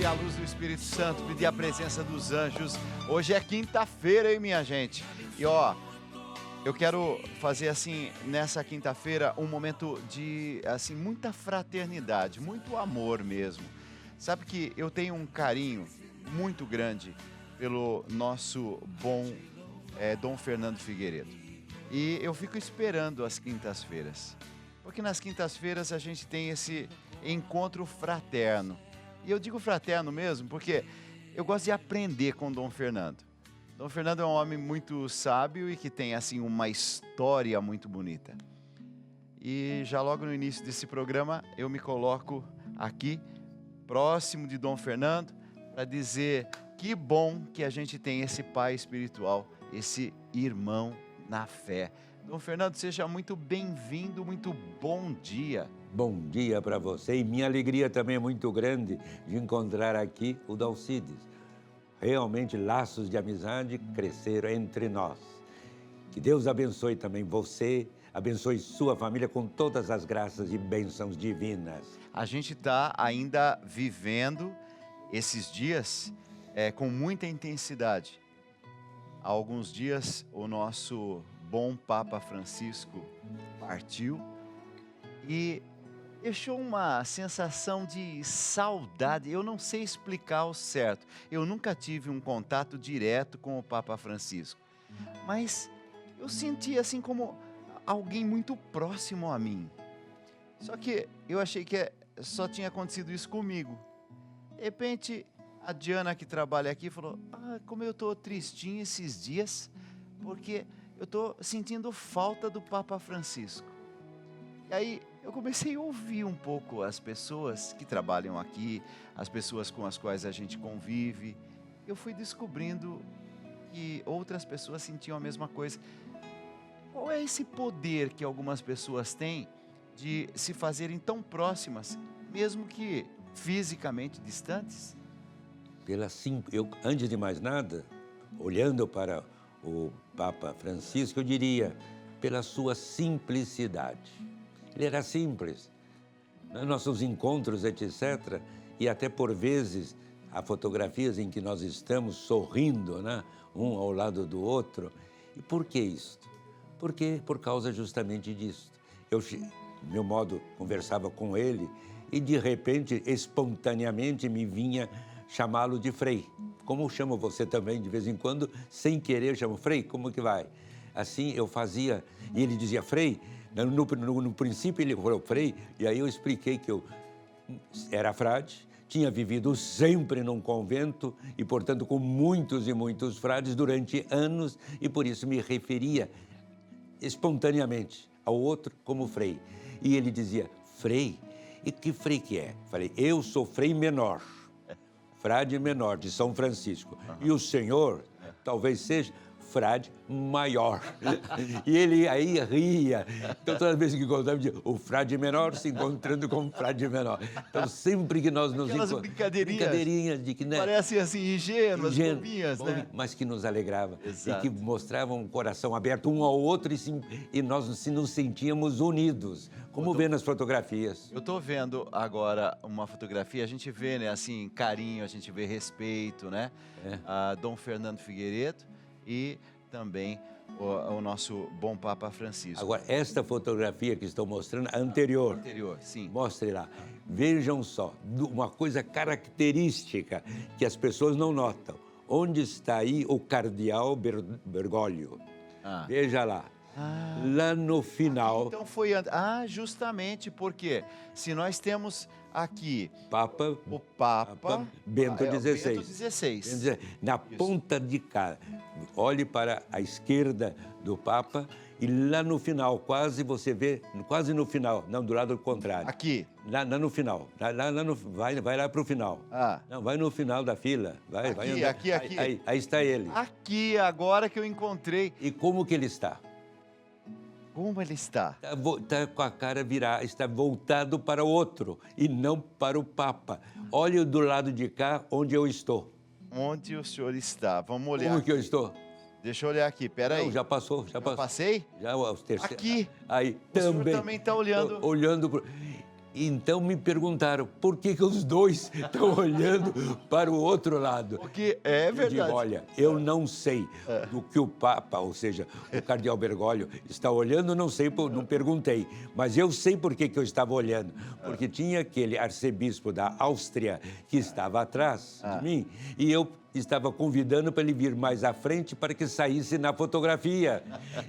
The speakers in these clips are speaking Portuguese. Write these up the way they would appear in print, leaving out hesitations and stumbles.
pedir a luz do Espírito Santo, pedir a presença dos anjos. Hoje é quinta-feira, hein, minha gente? E ó, eu quero fazer assim, nessa quinta-feira, um momento de, assim, muita fraternidade, muito amor mesmo. Sabe que eu tenho um carinho muito grande pelo nosso bom Dom Fernando Figueiredo. E eu fico esperando as quintas-feiras, porque nas quintas-feiras a gente tem esse encontro fraterno. E eu digo fraterno mesmo porque eu gosto de aprender com Dom Fernando. Dom Fernando é um homem muito sábio e que tem assim uma história muito bonita. E já logo no início desse programa eu me coloco aqui, próximo de Dom Fernando, para dizer que bom que a gente tem esse pai espiritual, esse irmão na fé. Dom Fernando, seja muito bem-vindo, muito bom dia. Bom dia para você, e minha alegria também é muito grande de encontrar aqui o Dalcides. Realmente laços de amizade cresceram entre nós. Que Deus abençoe também você, abençoe sua família com todas as graças e bênçãos divinas. A gente está ainda vivendo esses dias com muita intensidade. Há alguns dias o nosso bom Papa Francisco partiu e deixou uma sensação de saudade. Eu não sei explicar ao certo. Eu nunca tive um contato direto com o Papa Francisco, mas eu senti assim como alguém muito próximo a mim. Só que eu achei que só tinha acontecido isso comigo. De repente, a Diana que trabalha aqui falou: como eu estou tristinho esses dias, porque eu estou sentindo falta do Papa Francisco. E aí eu comecei a ouvir um pouco as pessoas que trabalham aqui, as pessoas com as quais a gente convive. Eu fui descobrindo que outras pessoas sentiam a mesma coisa. Qual é esse poder que algumas pessoas têm de se fazerem tão próximas, mesmo que fisicamente distantes? Antes de mais nada, olhando para o Papa Francisco, eu diria, pela sua simplicidade. Ele era simples. Nos nossos encontros, etc., e até por vezes há fotografias em que nós estamos sorrindo, né? Um ao lado do outro. E por que isto? Porque por causa justamente disso. Meu modo, conversava com ele e de repente, espontaneamente, me vinha chamá-lo de Frei. Como chamo você também, de vez em quando, sem querer, eu chamo Frei, como que vai? Assim eu fazia, e ele dizia Frei. No princípio ele falou Frei, e aí eu expliquei que eu era frade, tinha vivido sempre num convento e, portanto, com muitos e muitos frades durante anos, e por isso me referia espontaneamente ao outro como Frei. E ele dizia, Frei? E que Frei que é? Falei, eu sou Frei menor, frade menor de São Francisco. E o senhor talvez seja frade maior. E ele aí ria. Então, toda vez que encontrava, dizia, o frade menor se encontrando com o frade menor. Então, sempre que nós nos encontramos... brincadeirinhas de que, né, parecem assim, ingênuas, bobinhas, né? Mas que nos alegrava. Exato. E que mostravam um coração aberto um ao outro e nós nos sentíamos unidos, como vê nas fotografias. Eu estou vendo agora uma fotografia, a gente vê, né, assim, carinho, a gente vê respeito, né? A Dom Fernando Figueiredo e também o nosso bom Papa Francisco. Agora, esta fotografia que estou mostrando, a anterior. Anterior, sim. Mostre lá. Vejam só, uma coisa característica que as pessoas não notam. Onde está aí o cardeal Bergoglio? Veja lá. Lá no final... Então foi... justamente porque se nós temos aqui o Papa Bento XVI. Na ponta de cá, olhe para a esquerda do Papa e lá no final, quase você vê, quase no final, não, do lado contrário. Aqui? Lá no final, vai lá para o final. Não, vai no final da fila. Aqui. Aí está ele. Aqui, agora que eu encontrei. E como que ele está? Como ele está? Está com a cara virada, está voltado para o outro e não para o Papa. Olhe do lado de cá onde eu estou. Onde o senhor está? Vamos olhar. Como que eu estou? Deixa eu olhar aqui, peraí. Não, já passou. Já passei? Já os terceiros. Aqui. Aí o senhor também está olhando. Olhando pro... Então me perguntaram, por que os dois estão olhando para o outro lado? Porque é Eu verdade. digo, olha, eu não sei do que o Papa, ou seja, o cardeal Bergoglio, está olhando, não sei, não perguntei. Mas eu sei por que eu estava olhando. Porque tinha aquele arcebispo da Áustria que estava atrás de mim e eu estava convidando para ele vir mais à frente para que saísse na fotografia.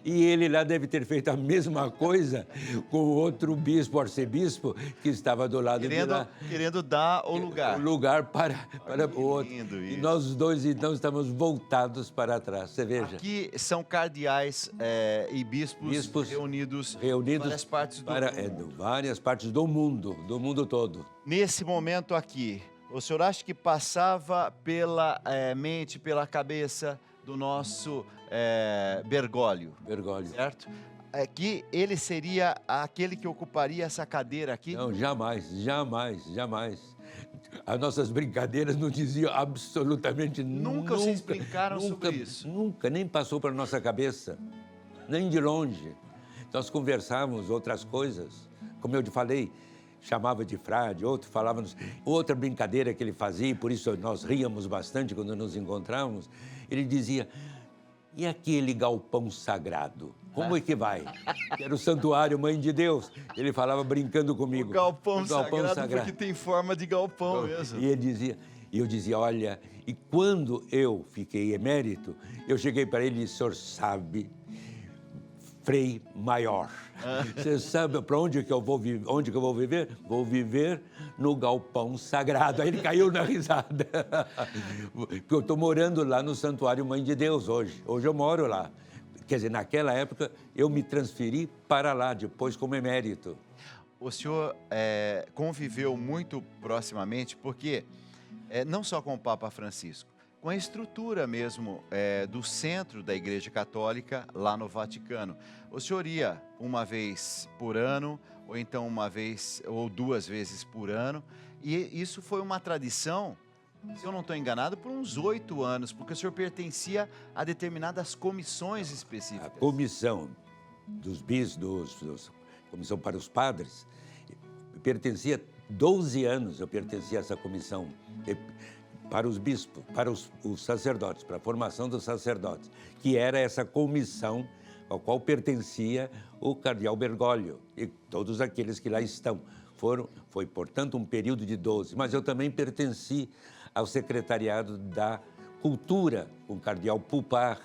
E ele lá deve ter feito a mesma coisa com o outro bispo, arcebispo, que estava do lado de lá. Querendo dar o lugar. O lugar para o outro. Lindo E isso. nós dois, então, estamos voltados para trás. Você veja. Aqui são cardeais e bispos reunidos em várias partes do mundo. Várias partes do mundo todo. Nesse momento aqui, o senhor acha que passava pela mente, pela cabeça do nosso Bergoglio, Bergoglio. certo? Que ele seria aquele que ocuparia essa cadeira aqui? Não, jamais, jamais, jamais. As nossas brincadeiras não diziam absolutamente Nunca vocês brincaram nunca, sobre isso? Nunca, nem passou pela nossa cabeça, nem de longe. Nós conversávamos outras coisas, como eu te falei, chamava de frade, outro falava... Outra brincadeira que ele fazia, e por isso nós ríamos bastante quando nos encontrávamos, ele dizia, e aquele galpão sagrado? Como é que vai? Que era o Santuário Mãe de Deus. Ele falava brincando comigo. O galpão sagrado, porque tem forma de galpão mesmo. E eu dizia, olha, e quando eu fiquei emérito, eu cheguei para ele e disse, o senhor sabe, Frei Maior, você sabe para onde que eu vou viver? Vou viver no galpão sagrado. Aí ele caiu na risada. Porque eu estou morando lá no Santuário Mãe de Deus hoje. Hoje eu moro lá. Quer dizer, naquela época eu me transferi para lá, depois como emérito. O senhor conviveu muito proximamente, porque não só com o Papa Francisco, com a estrutura mesmo do centro da Igreja Católica lá no Vaticano. O senhor ia uma vez por ano, ou então uma vez ou duas vezes por ano, e isso foi uma tradição, se eu não estou enganado, por uns 8 anos, porque o senhor pertencia a determinadas comissões específicas. A comissão dos bispos, comissão para os padres, pertencia 12 anos, eu pertencia a essa comissão para os bispos, para os sacerdotes, para a formação dos sacerdotes, que era essa comissão ao qual pertencia o cardeal Bergoglio e todos aqueles que lá estão. Foi, portanto, um período de 12, mas eu também pertenci ao secretariado da Cultura, com o cardeal Poupart,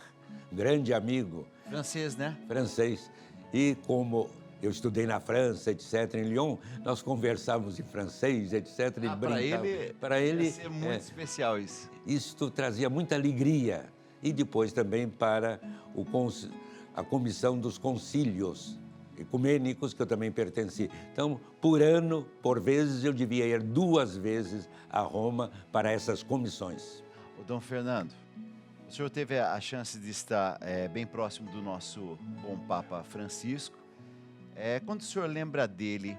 grande amigo. Francês, né? Francês. E como eu estudei na França, etc., em Lyon, nós conversávamos em francês, etc., e brincávamos. Para ele ia ser muito especial isso. Isto trazia muita alegria. E depois também para a comissão dos concílios ecumênicos, que eu também pertenci. Então, por ano, por vezes, eu devia ir 2 vezes a Roma para essas comissões. O Dom Fernando, o senhor teve a chance de estar bem próximo do nosso bom Papa Francisco. Quando o senhor lembra dele,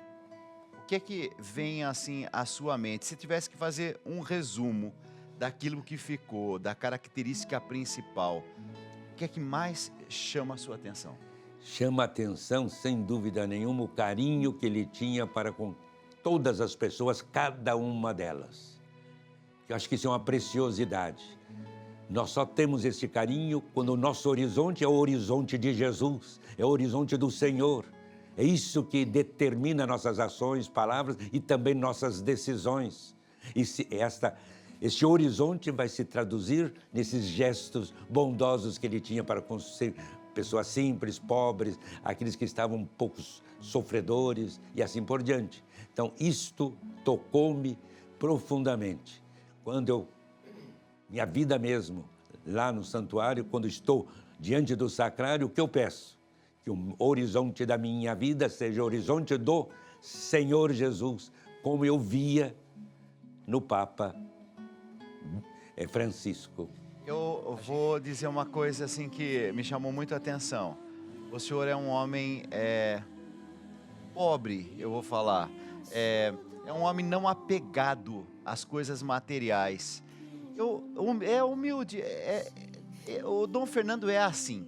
o que é que vem assim à sua mente? Se tivesse que fazer um resumo daquilo que ficou, da característica principal, o que é que mais chama a sua atenção? Chama a atenção, sem dúvida nenhuma, o carinho que ele tinha para com todas as pessoas, cada uma delas. Eu acho que isso é uma preciosidade. Nós só temos esse carinho quando o nosso horizonte é o horizonte de Jesus, é o horizonte do Senhor. É isso que determina nossas ações, palavras e também nossas decisões. E esse horizonte vai se traduzir nesses gestos bondosos que ele tinha para com pessoas simples, pobres, aqueles que estavam um pouco sofredores e assim por diante. Então, isto tocou-me profundamente. Quando minha vida mesmo, lá no santuário, quando estou diante do sacrário, o que eu peço? Que o horizonte da minha vida seja o horizonte do Senhor Jesus, como eu via no Papa Francisco. Eu vou dizer uma coisa assim que me chamou muito a atenção. O senhor é um homem pobre, eu vou falar. É um homem não apegado às coisas materiais. É humilde. O Dom Fernando é assim.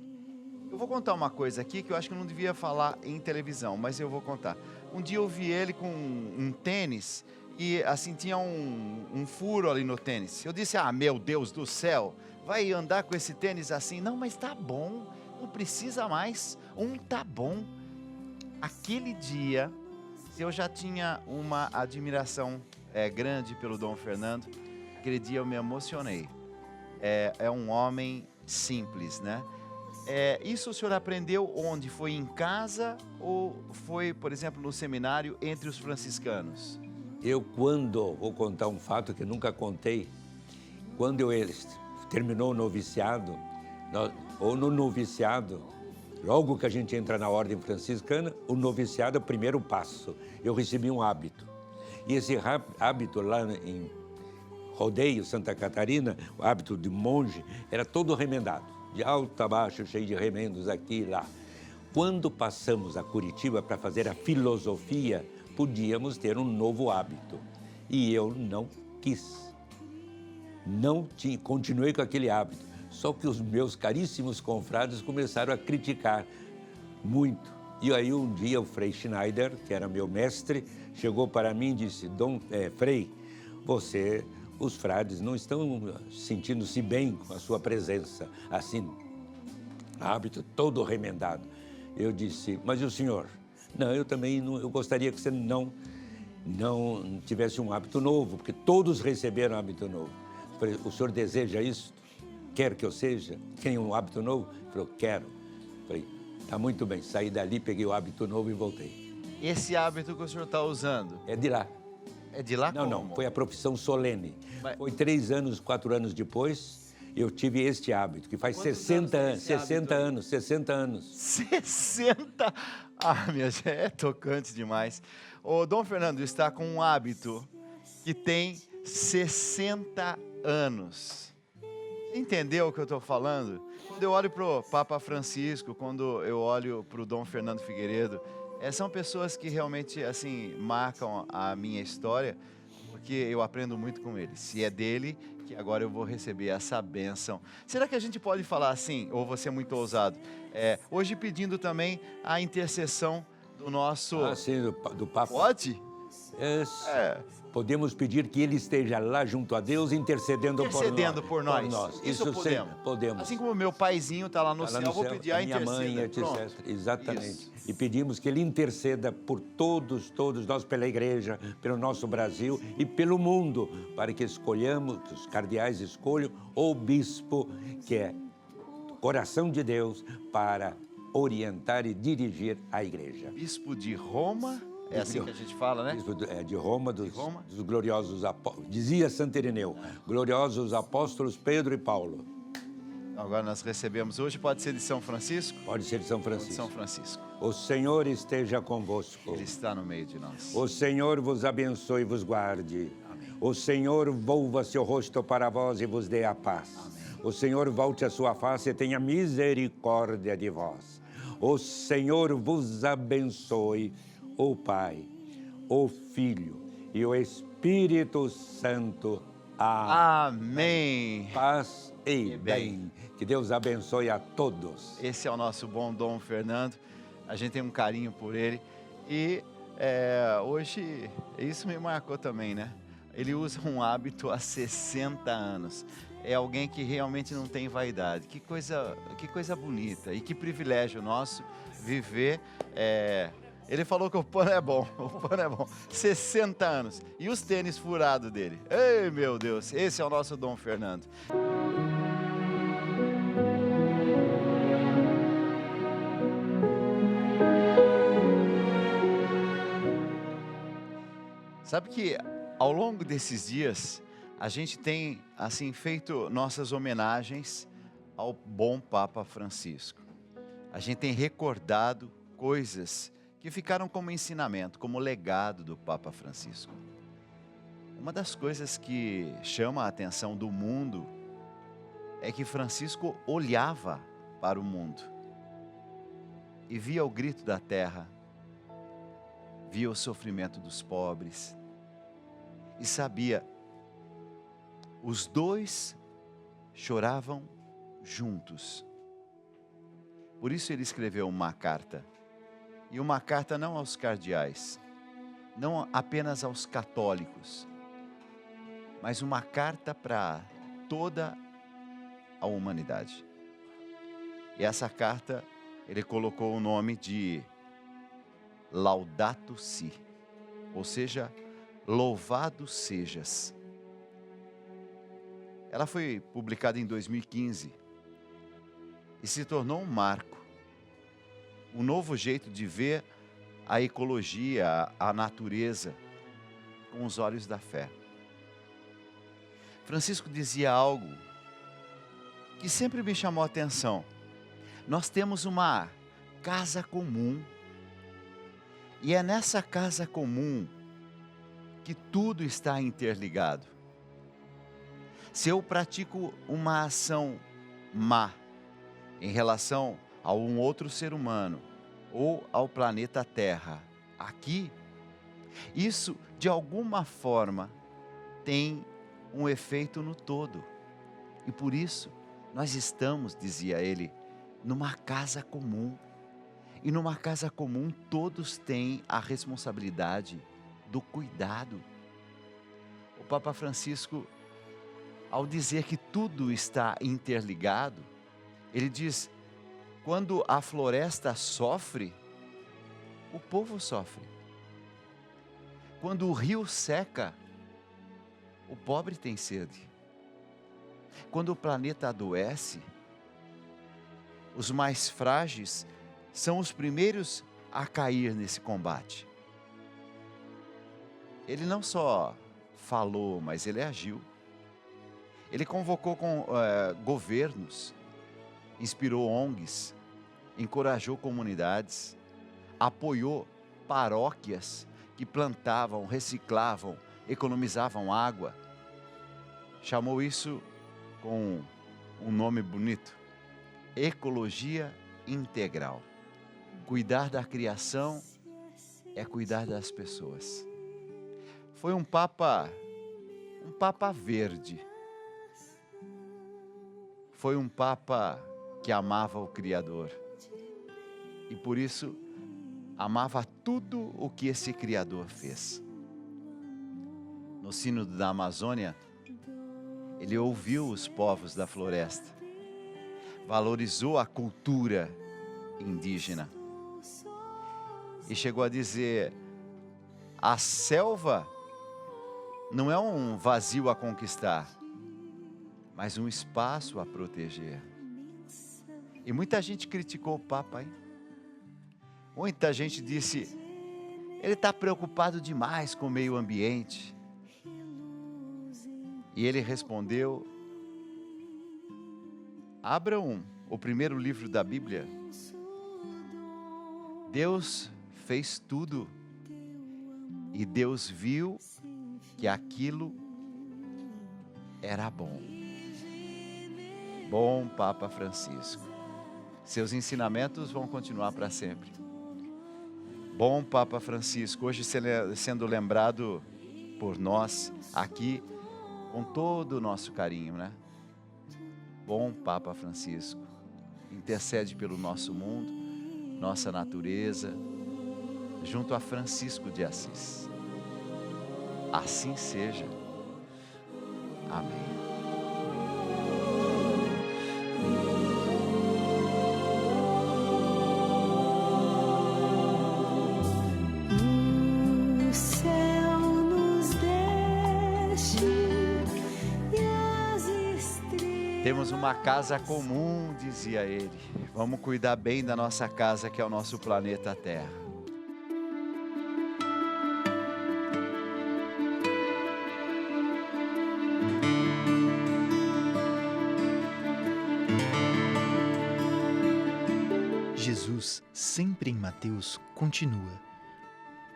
Eu vou contar uma coisa aqui que eu acho que eu não devia falar em televisão, mas eu vou contar. Um dia eu vi ele com um tênis e assim tinha um furo ali no tênis. Eu disse, meu Deus do céu, vai andar com esse tênis assim? Não, mas tá bom, não precisa mais, tá bom. Aquele dia eu já tinha uma admiração grande pelo Dom Fernando. Aquele dia eu me emocionei. É um homem simples, né? Isso o senhor aprendeu onde? Foi em casa ou foi, por exemplo, no seminário entre os franciscanos? Vou contar um fato que nunca contei, quando ele terminou o noviciado, no noviciado, logo que a gente entra na ordem franciscana, o noviciado é o primeiro passo. Eu recebi um hábito. E esse hábito lá em Rodeio, Santa Catarina, o hábito de monge, era todo remendado, de alto a baixo, cheio de remendos aqui e lá. Quando passamos a Curitiba para fazer a filosofia, podíamos ter um novo hábito. E eu não quis. Continuei com aquele hábito. Só que os meus caríssimos confrades começaram a criticar muito. E aí um dia o Frei Schneider, que era meu mestre, chegou para mim e disse, Frei, os frades não estão sentindo-se bem com a sua presença, assim, hábito todo remendado. Eu disse, mas e o senhor? Não, eu também não, eu gostaria que você não tivesse um hábito novo, porque todos receberam hábito novo. Eu falei, o senhor deseja isso? Quer que eu seja? Tem um hábito novo? Ele falou, quero. Eu falei, tá muito bem. Saí dali, peguei o hábito novo e voltei. Esse hábito que o senhor está usando? É de lá. É de lá como? Não, foi a profissão solene. Foi 3 anos, 4 anos depois, eu tive este hábito, que faz 60 anos. 60 anos. 60? Minha gente, é tocante demais. O Dom Fernando está com um hábito que tem 60 anos. Entendeu o que eu estou falando? Quando eu olho para o Papa Francisco, quando eu olho para o Dom Fernando Figueiredo, são pessoas que realmente assim marcam a minha história, porque eu aprendo muito com eles. Se é dele, que agora eu vou receber essa bênção. Será que a gente pode falar assim, ou você é muito ousado? Hoje pedindo também a intercessão do nosso... sim, do Papa. Pode? Podemos pedir que ele esteja lá junto a Deus, intercedendo por nós. Isso podemos. Assim como o meu paizinho está lá no céu, eu vou pedir a minha mãe, etc. Exatamente. Isso. E pedimos que ele interceda por todos nós, pela igreja, pelo nosso Brasil e pelo mundo, para que escolhamos, que os cardeais escolham o bispo, que é o coração de Deus, para orientar e dirigir a igreja. Bispo de Roma... É assim que a gente fala, né? De Roma, dos gloriosos apóstolos. Dizia Santo Ireneu, gloriosos apóstolos Pedro e Paulo. Agora nós recebemos hoje, pode ser de São Francisco? Pode ser de São Francisco. De São Francisco. O Senhor esteja convosco. Ele está no meio de nós. O Senhor vos abençoe e vos guarde. Amém. O Senhor volva seu rosto para vós e vos dê a paz. Amém. O Senhor volte a sua face e tenha misericórdia de vós. O Senhor vos abençoe, o Pai, o Filho e o Espírito Santo. Amém. Paz e bem. Que Deus abençoe a todos. Esse é o nosso bom Dom Fernando. A gente tem um carinho por ele. E hoje, isso me marcou também, né? Ele usa um hábito há 60 anos. É alguém que realmente não tem vaidade. Que coisa bonita. E que privilégio nosso viver... Ele falou que o pano é bom, 60 anos. E os tênis furados dele. Ei, meu Deus, esse é o nosso Dom Fernando. Sabe que ao longo desses dias, a gente tem assim feito nossas homenagens ao bom Papa Francisco. A gente tem recordado coisas que ficaram como ensinamento, como legado do Papa Francisco. Uma das coisas que chama a atenção do mundo é que Francisco olhava para o mundo e via o grito da terra, via o sofrimento dos pobres e sabia, os dois choravam juntos. Por isso ele escreveu uma carta. E uma carta não aos cardeais, não apenas aos católicos, mas uma carta para toda a humanidade. E essa carta, ele colocou o nome de Laudato Si, ou seja, louvado sejas. Ela foi publicada em 2015 e se tornou um marco, um novo jeito de ver a ecologia, a natureza, com os olhos da fé. Francisco dizia algo que sempre me chamou a atenção. Nós temos uma casa comum, e é nessa casa comum que tudo está interligado. Se eu pratico uma ação má em relação a um outro ser humano ou ao planeta Terra aqui, isso de alguma forma tem um efeito no todo. E por isso nós estamos, dizia ele, numa casa comum. E numa casa comum todos têm a responsabilidade do cuidado. O Papa Francisco, ao dizer que tudo está interligado, ele diz: quando a floresta sofre, o povo sofre. Quando o rio seca, o pobre tem sede. Quando o planeta adoece, os mais frágeis são os primeiros a cair nesse combate. Ele não só falou, mas ele agiu. Ele convocou governos, inspirou ONGs, encorajou comunidades, apoiou paróquias que plantavam, reciclavam, economizavam água. Chamou isso com um nome bonito: ecologia integral. Cuidar da criação é cuidar das pessoas. Foi um Papa verde. Foi um Papa que amava o Criador. E por isso amava tudo o que esse Criador fez. No Sínodo da Amazônia, ele ouviu os povos da floresta, valorizou a cultura indígena e chegou a dizer: a selva não é um vazio a conquistar, mas um espaço a proteger. E muita gente criticou o Papa, hein? Muita gente disse: ele está preocupado demais com o meio ambiente. E ele respondeu: abram o primeiro livro da Bíblia. Deus fez tudo e Deus viu que aquilo era bom. Bom Papa Francisco. Seus ensinamentos vão continuar para sempre. Bom Papa Francisco, hoje sendo lembrado por nós aqui com todo o nosso carinho, né? Bom Papa Francisco, intercede pelo nosso mundo, nossa natureza, junto a Francisco de Assis. Assim seja. Amém. Temos uma casa comum, dizia ele. Vamos cuidar bem da nossa casa, que é o nosso planeta Terra. Jesus, sempre em Mateus, continua: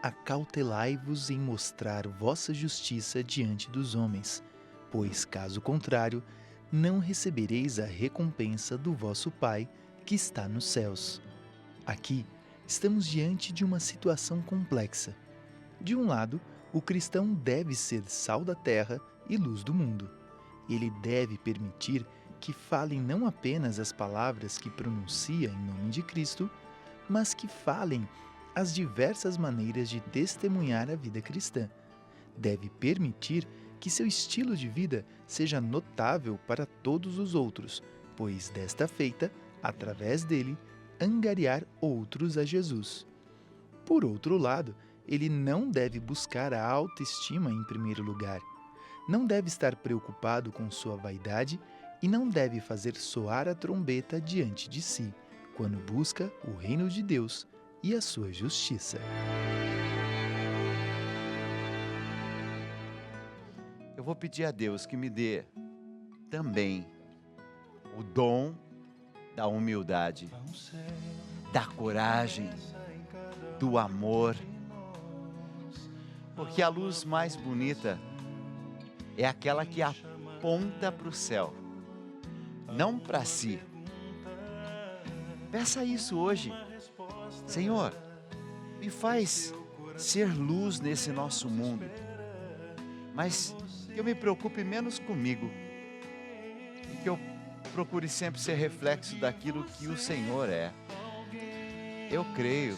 acautelai-vos em mostrar vossa justiça diante dos homens, pois, caso contrário, não recebereis a recompensa do vosso Pai que está nos céus. Aqui, estamos diante de uma situação complexa. De um lado, o cristão deve ser sal da terra e luz do mundo. Ele deve permitir que falem não apenas as palavras que pronuncia em nome de Cristo, mas que falem as diversas maneiras de testemunhar a vida cristã. Deve permitir que seu estilo de vida seja notável para todos os outros, pois desta feita, através dele, angariar outros a Jesus. Por outro lado, ele não deve buscar a autoestima em primeiro lugar. Não deve estar preocupado com sua vaidade e não deve fazer soar a trombeta diante de si, quando busca o reino de Deus e a sua justiça. Eu vou pedir a Deus que me dê também o dom da humildade, da coragem, do amor, porque a luz mais bonita é aquela que aponta para o céu, não para si. Peça isso hoje. Senhor, me faz ser luz nesse nosso mundo, mas que eu me preocupe menos comigo e que eu procure sempre ser reflexo daquilo que o Senhor é. Eu creio.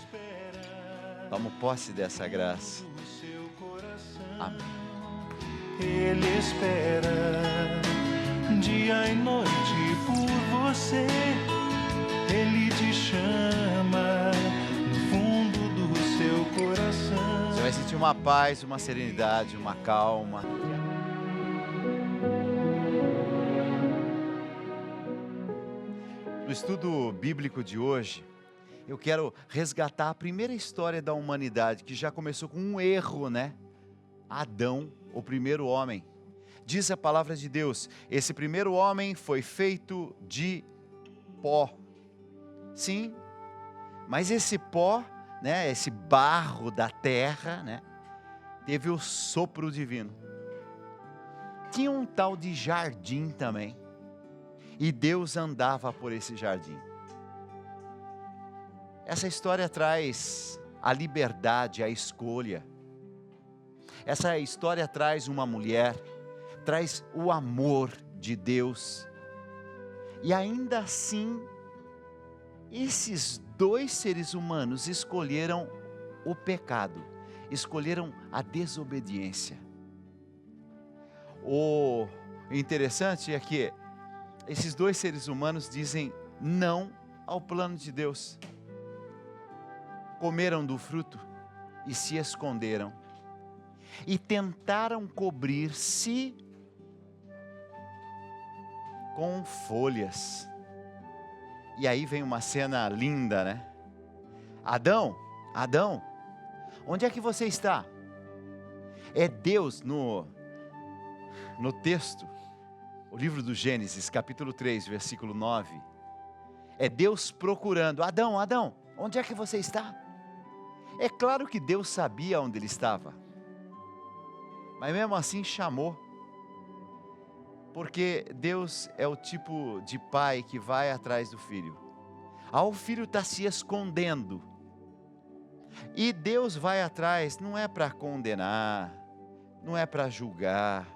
Tomo posse dessa graça. Amém. Ele espera dia e noite por você. Ele te chama no fundo do seu coração. Você vai sentir uma paz, uma serenidade, uma calma. No estudo bíblico de hoje, eu quero resgatar a primeira história da humanidade, que já começou com um erro, né? Adão, o primeiro homem. Diz a palavra de Deus, esse primeiro homem foi feito de pó. Sim, mas esse pó, né, esse barro da terra, né, teve o sopro divino. Tinha um tal de jardim também, e Deus andava por esse jardim. Essa história traz a liberdade, a escolha. Essa história traz uma mulher, traz o amor de Deus. E ainda assim, esses dois seres humanos escolheram o pecado, escolheram a desobediência. O interessante é que esses dois seres humanos dizem não ao plano de Deus. Comeram do fruto e se esconderam. E tentaram cobrir-se com folhas. E aí vem uma cena linda, né? Adão, Adão, onde é que você está? É Deus no texto, o livro do Gênesis, capítulo 3, versículo 9. É Deus procurando, Adão, Adão, onde é que você está? É claro que Deus sabia onde ele estava, mas mesmo assim chamou, porque Deus é o tipo de pai que vai atrás do filho. O filho está se escondendo, e Deus vai atrás, não é para condenar, não é para julgar.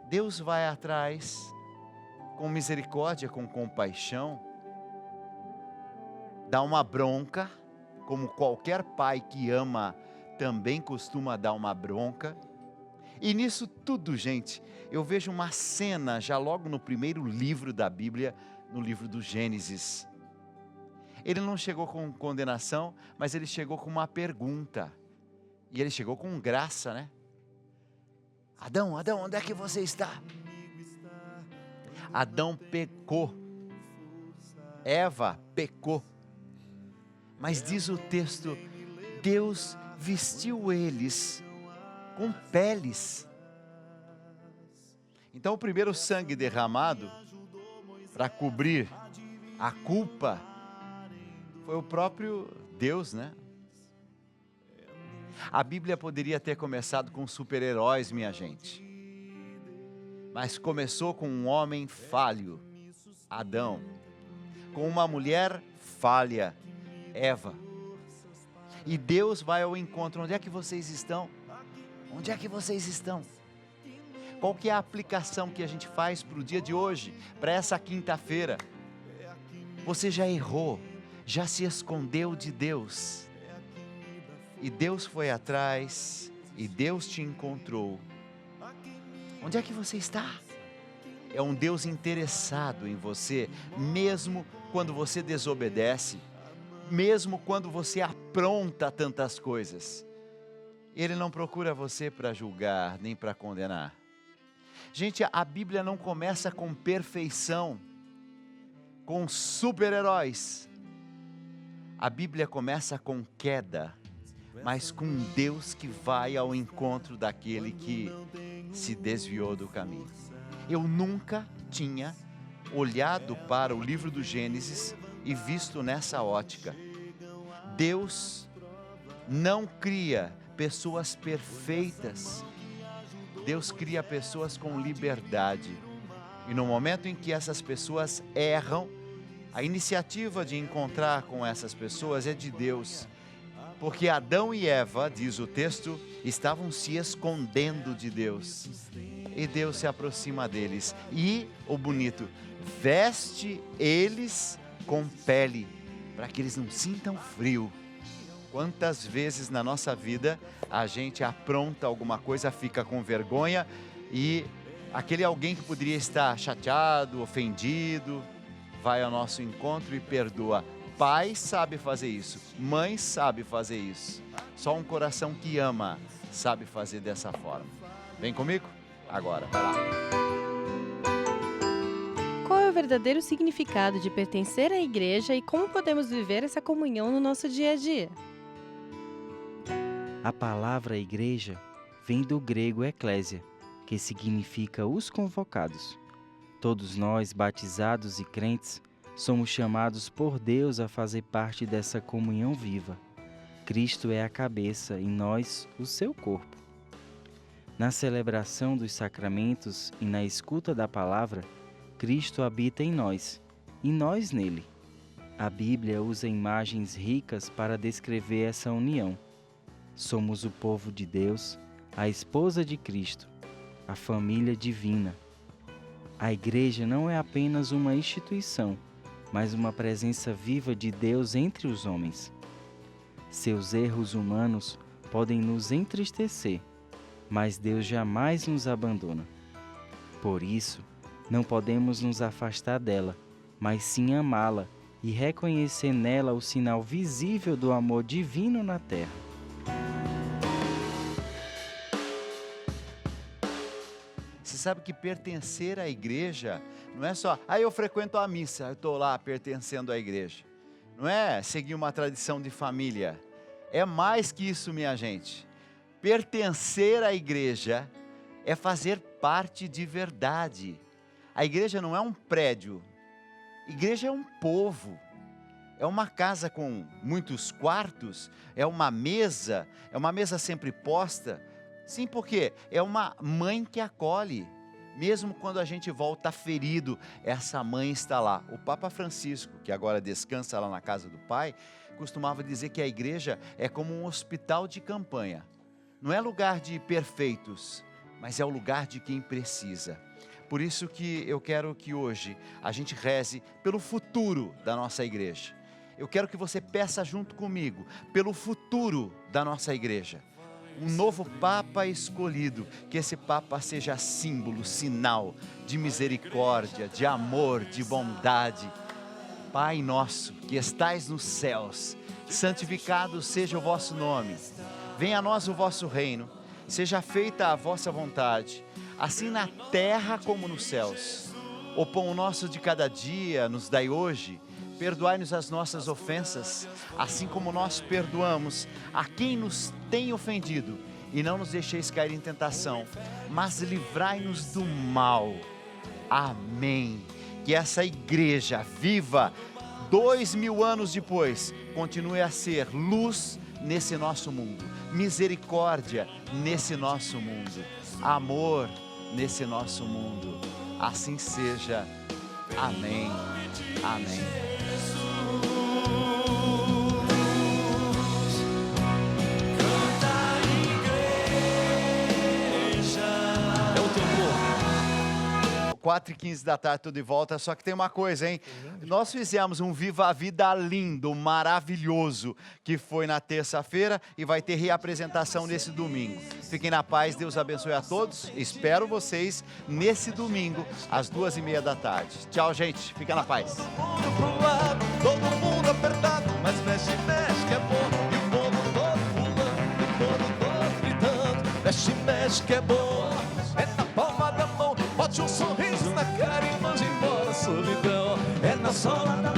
Deus vai atrás com misericórdia, com compaixão, dá uma bronca, como qualquer pai que ama também costuma dar uma bronca. E nisso tudo, gente, eu vejo uma cena já logo no primeiro livro da Bíblia, no livro do Gênesis. Ele não chegou com condenação, mas ele chegou com uma pergunta. E ele chegou com graça, né? Adão, Adão, onde é que você está? Adão pecou. Eva pecou. Mas diz o texto, Deus vestiu eles com peles. Então o primeiro sangue derramado para cobrir a culpa foi o próprio Deus, né? A Bíblia poderia ter começado com super-heróis, minha gente. Mas começou com um homem falho, Adão. Com uma mulher falha, Eva. E Deus vai ao encontro. Onde é que vocês estão? Onde é que vocês estão? Qual que é a aplicação que a gente faz para o dia de hoje, para essa quinta-feira? Você já errou, já se escondeu de Deus. E Deus foi atrás, e Deus te encontrou. Onde é que você está? É um Deus interessado em você, mesmo quando você desobedece, mesmo quando você apronta tantas coisas. Ele não procura você para julgar, nem para condenar. Gente, a Bíblia não começa com perfeição, com super-heróis. A Bíblia começa com queda, mas com um Deus que vai ao encontro daquele que se desviou do caminho. Eu nunca tinha olhado para o livro do Gênesis e visto nessa ótica. Deus não cria pessoas perfeitas. Deus cria pessoas com liberdade. E no momento em que essas pessoas erram, a iniciativa de encontrar com essas pessoas é de Deus. Porque Adão e Eva, diz o texto, estavam se escondendo de Deus. E Deus se aproxima deles. E, o bonito, veste eles com pele, para que eles não sintam frio. Quantas vezes na nossa vida a gente apronta alguma coisa, fica com vergonha e aquele alguém que poderia estar chateado, ofendido, vai ao nosso encontro e perdoa. Pai sabe fazer isso, mãe sabe fazer isso. Só um coração que ama sabe fazer dessa forma. Vem comigo? Agora, vai lá. Qual é o verdadeiro significado de pertencer à igreja e como podemos viver essa comunhão no nosso dia a dia? A palavra igreja vem do grego eclésia, que significa os convocados. Todos nós, batizados e crentes, somos chamados por Deus a fazer parte dessa comunhão viva. Cristo é a cabeça e nós, o seu corpo. Na celebração dos sacramentos e na escuta da palavra, Cristo habita em nós e nós nele. A Bíblia usa imagens ricas para descrever essa união. Somos o povo de Deus, a esposa de Cristo, a família divina. A igreja não é apenas uma instituição, mas uma presença viva de Deus entre os homens. Seus erros humanos podem nos entristecer, mas Deus jamais nos abandona. Por isso, não podemos nos afastar dela, mas sim amá-la e reconhecer nela o sinal visível do amor divino na terra. Você sabe que pertencer à igreja não é só, eu frequento a missa, eu estou lá pertencendo à igreja. Não é seguir uma tradição de família. É mais que isso, minha gente. Pertencer à igreja é fazer parte de verdade. A igreja não é um prédio. A igreja é um povo. É uma casa com muitos quartos, é uma mesa sempre posta. Sim, porque é uma mãe que acolhe. Mesmo quando a gente volta ferido, essa mãe está lá. O Papa Francisco, que agora descansa lá na casa do Pai, costumava dizer que a igreja é como um hospital de campanha. Não é lugar de perfeitos, mas é o lugar de quem precisa. Por isso que eu quero que hoje a gente reze pelo futuro da nossa igreja. Eu quero que você peça junto comigo pelo futuro da nossa igreja. Um novo Papa escolhido, que esse Papa seja símbolo, sinal de misericórdia, de amor, de bondade. Pai nosso, que estais nos céus, santificado seja o vosso nome. Venha a nós o vosso reino, seja feita a vossa vontade, assim na terra como nos céus. O pão nosso de cada dia nos dai hoje. Perdoai-nos as nossas ofensas, assim como nós perdoamos a quem nos tem ofendido. E não nos deixeis cair em tentação, mas livrai-nos do mal. Amém. Que essa igreja viva, 2000 anos depois, continue a ser luz nesse nosso mundo, misericórdia nesse nosso mundo, amor nesse nosso mundo. Assim seja. Amém. Amém. 4h15 da tarde, tudo de volta. Só que tem uma coisa, hein? Nós fizemos um Viva a Vida lindo, maravilhoso, que foi na terça-feira e vai ter reapresentação nesse domingo. Fiquem na paz, Deus abençoe a todos. Espero vocês nesse domingo, às 2h30 da tarde. Tchau, gente. Fica na paz. Todo mundo apertado, mas mexe, mexe que é bom. E o povo todo pulando, o povo todo gritando. Mexe, mexe que é bom. É na palma da mão, bote um sorriso na cara e mande embora a solidão. É na sola da